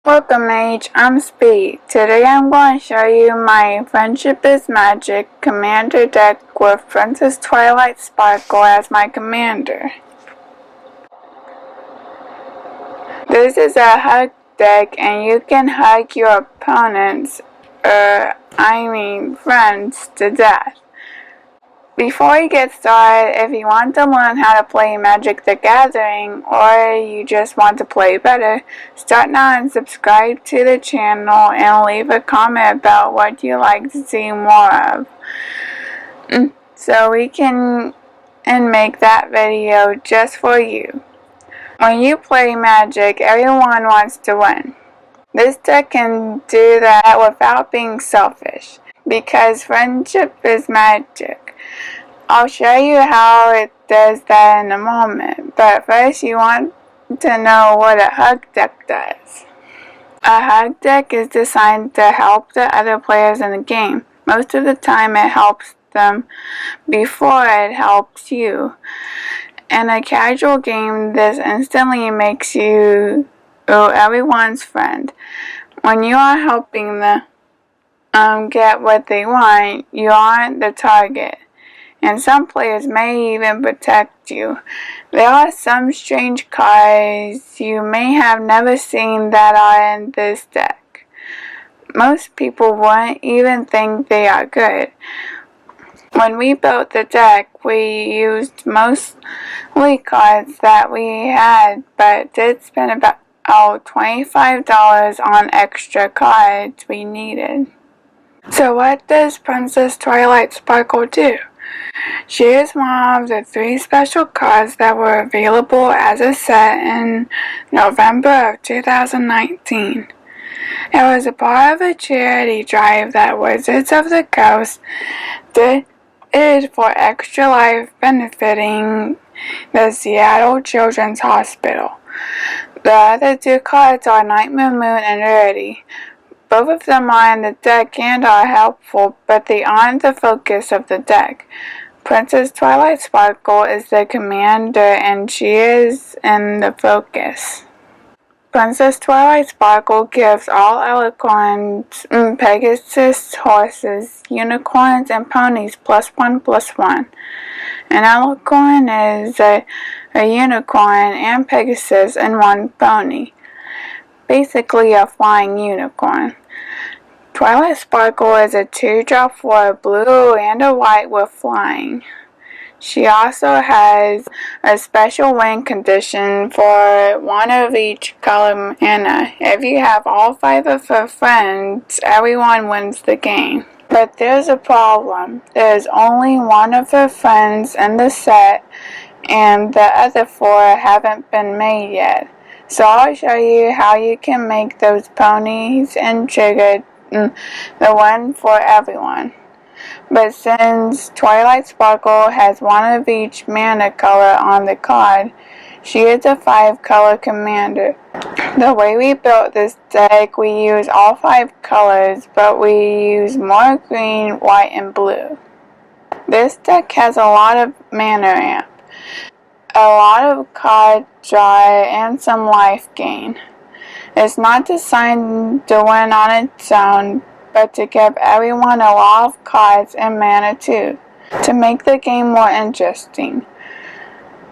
Welcome Mage, I'm Speed. Today I'm going to show you my Friendship is Magic commander deck with Princess Twilight Sparkle as my commander. This is a hug deck and you can hug your opponents, friends to death. Before you get started, if you want to learn how to play Magic the Gathering or you just want to play better, start now and subscribe to the channel and leave a comment about what you'd like to see more of. So we can make that video just for you. When you play Magic, everyone wants to win. This deck can do that without being selfish, because friendship is magic. I'll show you how it does that in a moment, but first you want to know what a hug deck does. A hug deck is designed to help the other players in the game. Most of the time it helps them before it helps you. In a casual game, this instantly makes you everyone's friend. When you are helping them get what they want, you aren't the target. And some players may even protect you. There are some strange cards you may have never seen that are in this deck. Most people wouldn't even think they are good. When we built the deck, we used mostly cards that we had, but did spend about $25 on extra cards we needed. So what does Princess Twilight Sparkle do? She is one of the 3 special cards that were available as a set in November of 2019. It was a part of a charity drive that Wizards of the Coast did for Extra Life benefiting the Seattle Children's Hospital. The other 2 cards are Nightmare Moon and Rarity. Both of them are in the deck and are helpful, but they aren't the focus of the deck. Princess Twilight Sparkle is the commander and she is in the focus. Princess Twilight Sparkle gives all alicorns, Pegasus horses, unicorns, and ponies +1/+1. An alicorn is a unicorn and Pegasus and 1 pony. Basically a flying unicorn. Twilight Sparkle is a 2-drop for a blue and a white with flying. She also has a special win condition for 1 of each color mana. If you have all 5 of her friends, everyone wins the game. But there's a problem. There's only 1 of her friends in the set, and the other 4 haven't been made yet. So I'll show you how you can make those ponies and trigger the one for everyone. But since Twilight Sparkle has 1 of each mana color on the card, she is a 5-color commander. The way we built this deck, we use all 5 colors, but we use more green, white, and blue. This deck has a lot of mana ramp, a lot of card draw, and some life gain. It's not designed to win on its own, but to give everyone a lot of cards and mana too, to make the game more interesting.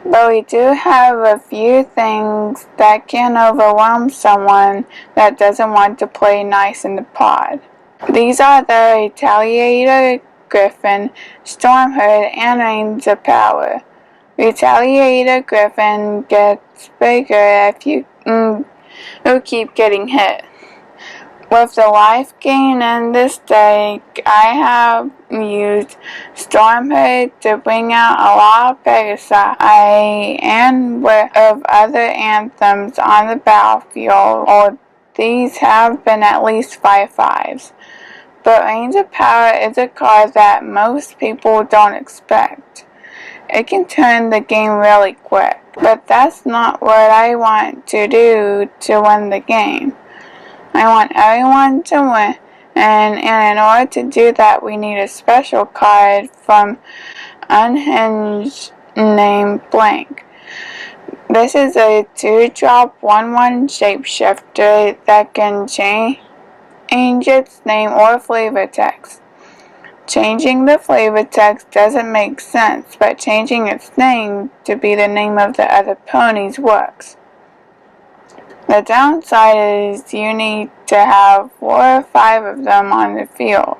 But we do have a few things that can overwhelm someone that doesn't want to play nice in the pod. These are the Retaliator, Griffin, Stormhood, and Reigns of Power. Retaliator Griffin gets bigger if you keep getting hit. With the life gain in this deck, I have used Stormhood to bring out a lot of Pegasi and of other anthems on the battlefield. These have been at least 5/5s. But Reigns of Power is a card that most people don't expect. It can turn the game really quick, but that's not what I want to do to win the game. I want everyone to win, and in order to do that, we need a special card from Unhinged named Blank. This is a 2-drop 1/1 shapeshifter that can change its name or flavor text. Changing the flavor text doesn't make sense, but changing its name to be the name of the other ponies works. The downside is you need to have 4 or 5 of them on the field,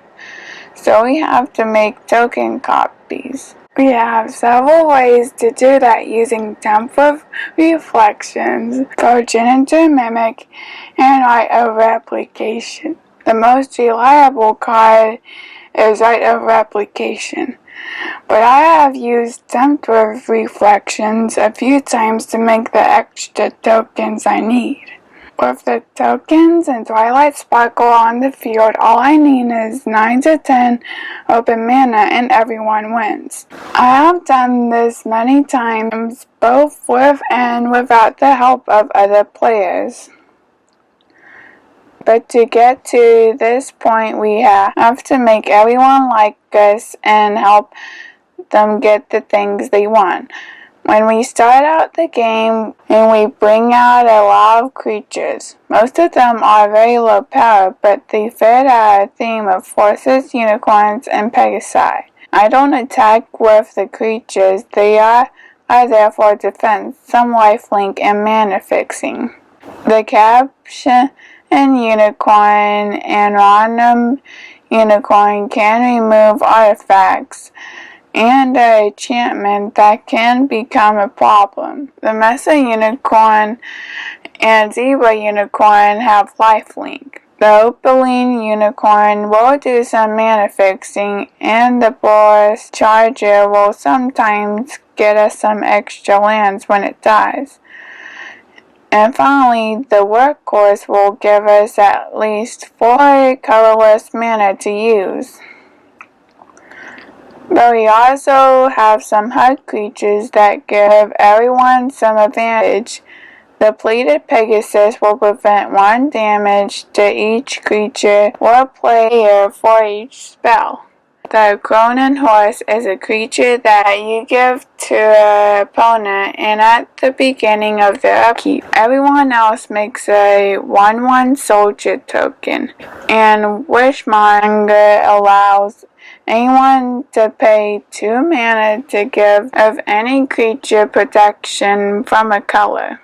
so we have to make token copies. We have several ways to do that using template reflections, progenitor mimic, and auto-replication. The most reliable card is auto-replication, but I have used template reflections a few times to make the extra tokens I need. With the tokens and Twilight Sparkle on the field, all I need is 9 to 10 open mana and everyone wins. I have done this many times, both with and without the help of other players. But to get to this point, we have to make everyone like us and help them get the things they want. When we start out the game and we bring out a lot of creatures, most of them are very low power, but they fit our theme of horses, unicorns, and pegasi. I don't attack with the creatures, they are there for defense, some lifelink, and mana fixing. The caption unicorn and random unicorn can remove artifacts and an enchantment that can become a problem. The Mesa unicorn and Zebra unicorn have lifelink. The Opaline unicorn will do some mana fixing, and the Boris charger will sometimes get us some extra lands when it dies. And finally, the workhorse will give us at least 4 colorless mana to use. But we also have some HUD creatures that give everyone some advantage. The Pleated Pegasus will prevent 1 damage to each creature or player for each spell. The Cronin Horse is a creature that you give to an opponent and at the beginning of their upkeep. Everyone else makes a 1/1 soldier token, and Wishmonger allows anyone to pay 2 mana to give of any creature protection from a color.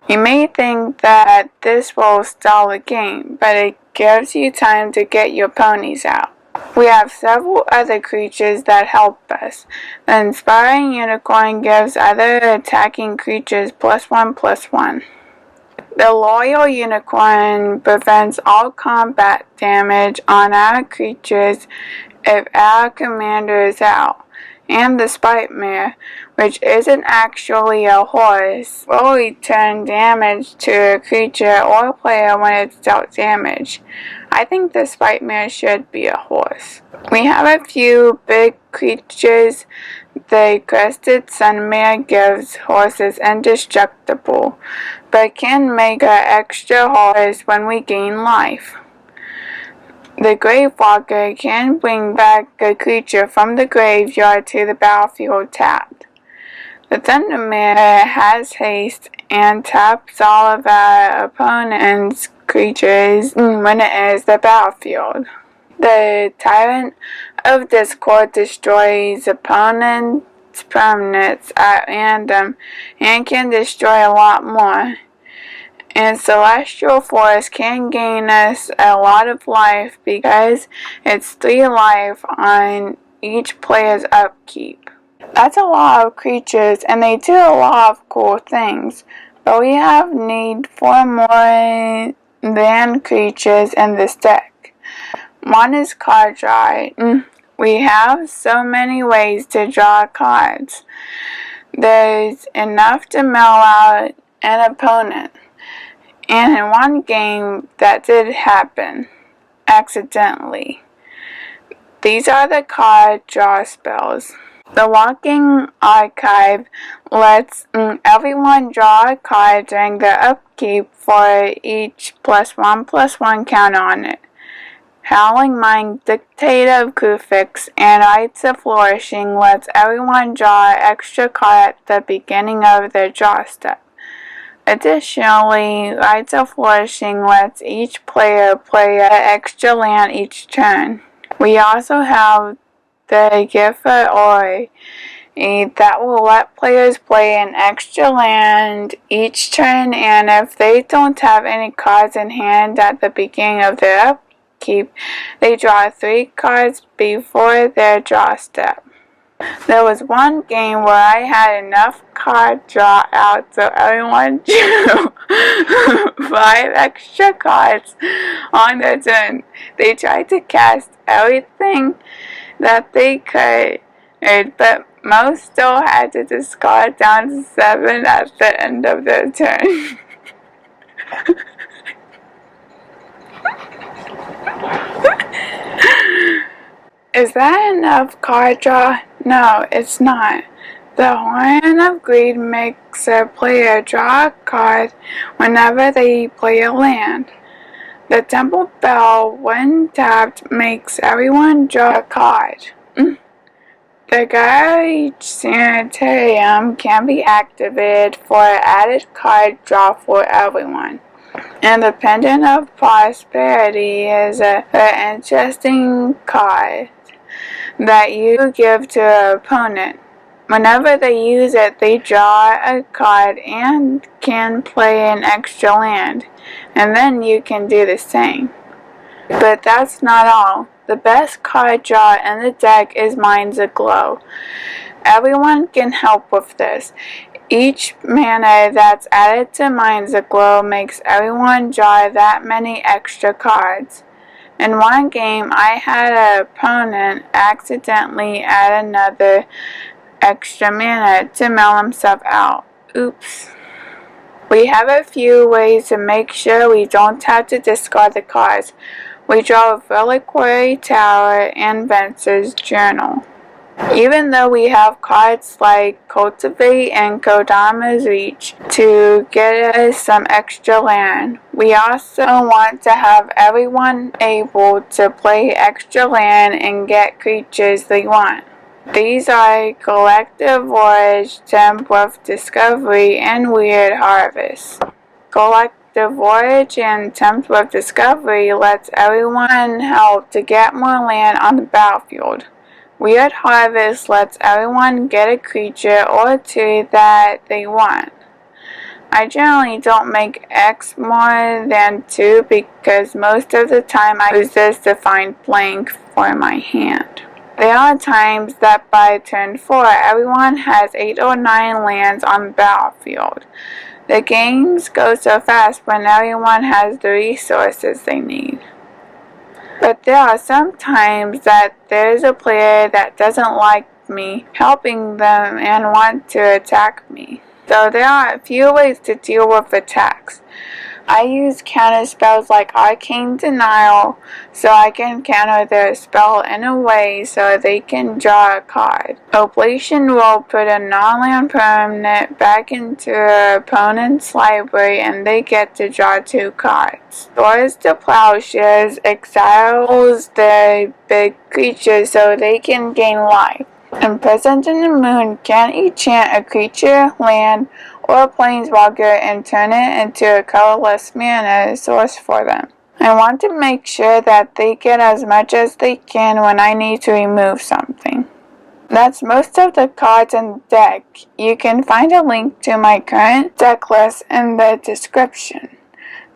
You may think that this will stall the game, but it gives you time to get your ponies out. We have several other creatures that help us. The Inspiring Unicorn gives other attacking creatures +1/+1. The Loyal Unicorn prevents all combat damage on our creatures if our commander is out. And the Spite Mare, which isn't actually a horse, will return damage to a creature or player when it's dealt damage. I think the Spite Mare should be a horse. We have a few big creatures. The Crested Sunmare gives horses indestructible, but can make an extra horse when we gain life. The Gravewalker can bring back a creature from the graveyard to the battlefield tapped. The Thundermare has haste and taps all of our opponent's creatures when it enters the battlefield. The Tyrant of Discord destroys opponents' permanents at random and can destroy a lot more. And Celestial Force can gain us a lot of life because it's 3 life on each player's upkeep. That's a lot of creatures and they do a lot of cool things, but we have need for more than creatures in this deck. One is card draw. We have so many ways to draw cards. There's enough to mill out an opponent. And in one game, that did happen, accidentally. These are the card draw spells. The Walking Archive lets everyone draw a card during their upkeep for each +1/+1 counter on it. Howling Mine, Dictate of Kufix, and Rites of Flourishing lets everyone draw an extra card at the beginning of their draw step. Additionally, Rites of Flourishing lets each player play an extra land each turn. We also have the Gift of Ori that will let players play an extra land each turn, and if they don't have any cards in hand at the beginning of their upkeep, they draw 3 cards before their draw step. There was one game where I had enough card draw out so everyone drew 5 extra cards on their turn. They tried to cast everything that they could, but most still had to discard down to 7 at the end of their turn. Is that enough card draw? No, it's not. The Horn of Greed makes a player draw a card whenever they play a land. The Temple Bell, when tapped, makes everyone draw a card. The Garage Sanitarium can be activated for added card draw for everyone. And the Pendant of Prosperity is an interesting card that you give to an opponent. Whenever they use it, they draw a card and can play an extra land, and then you can do the same. But that's not all. The best card draw in the deck is Minds Aglow. Everyone can help with this. Each mana that's added to Minds Aglow makes everyone draw that many extra cards. In one game, I had an opponent accidentally add another extra mana to mill himself out. Oops. We have a few ways to make sure we don't have to discard the cards. We draw a Reliquary Tower and Vencer's Journal. Even though we have cards like Cultivate and Kodama's Reach to get us some extra land, we also want to have everyone able to play extra land and get creatures they want. These are Collective Voyage, Temp with Discovery, and Weird Harvest. Collective Voyage and Tempt with Discovery lets everyone help to get more land on the battlefield. Weird Harvest lets everyone get a creature or 2 that they want. I generally don't make X more than 2 because most of the time I use this to find blank for my hand. There are times that by turn 4 everyone has 8 or 9 lands on the battlefield. The games go so fast when everyone has the resources they need. But there are some times that there's a player that doesn't like me helping them and want to attack me. So there are a few ways to deal with attacks. I use counter spells like Arcane Denial so I can counter their spell in a way so they can draw a card. Oblation will put a non-land permanent back into an opponent's library and they get to draw 2 cards. Swords to Plowshares exiles their big creatures so they can gain life. Imprisoned in the Moon can enchant a creature, land, or a planeswalker and turn it into a colorless mana source for them. I want to make sure that they get as much as they can when I need to remove something. That's most of the cards in the deck. You can find a link to my current deck list in the description.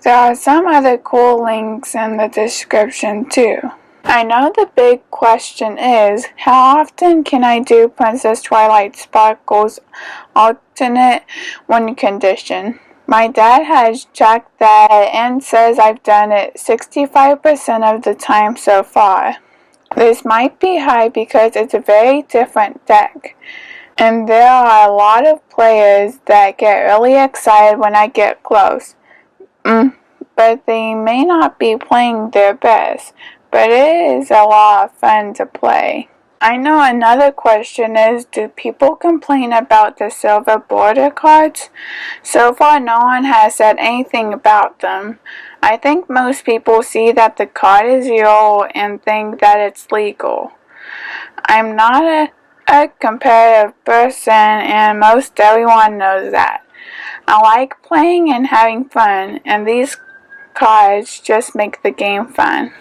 There are some other cool links in the description too. I know the big question is, how often can I do Princess Twilight Sparkle's alternate win condition? My dad has checked that and says I've done it 65% of the time so far. This might be high because it's a very different deck, and there are a lot of players that get really excited when I get close. But they may not be playing their best. But it is a lot of fun to play. I know another question is, do people complain about the silver border cards? So far, no one has said anything about them. I think most people see that the card is zero and think that it's legal. I'm not a competitive person, and most everyone knows that. I like playing and having fun, and these cards just make the game fun.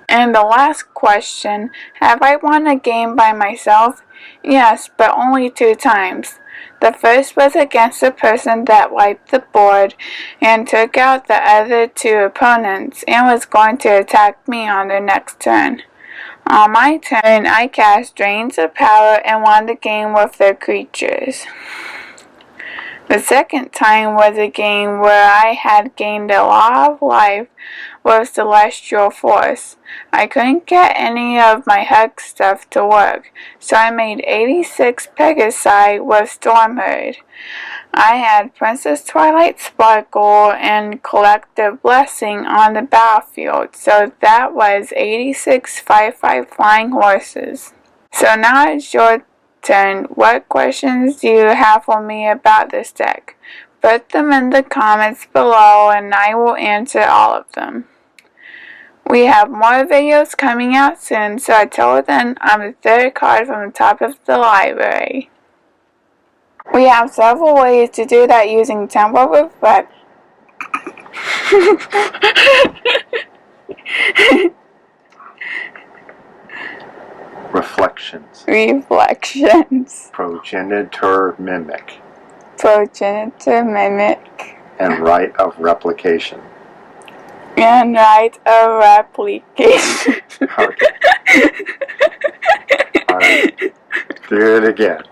And the last question, have I won a game by myself? Yes, but only 2 times. The first was against a person that wiped the board and took out the other 2 opponents and was going to attack me on their next turn. On my turn, I cast Drains of Power and won the game with their creatures. The second time was a game where I had gained a lot of life with Celestial Force. I couldn't get any of my Hug stuff to work, so I made 86 Pegasi with Storm Herd. I had Princess Twilight Sparkle and Collective Blessing on the battlefield, so that was 86 5/5 flying horses. So now it's your turn. What questions do you have for me about this deck? Put them in the comments below and I will answer all of them. We have more videos coming out soon, so until then, I'm the 3rd card from the top of the library. We have several ways to do that using Temple Reflect. Reflections. Progenitor Mimic. And Right of Replication. Okay. Alright. Do it again.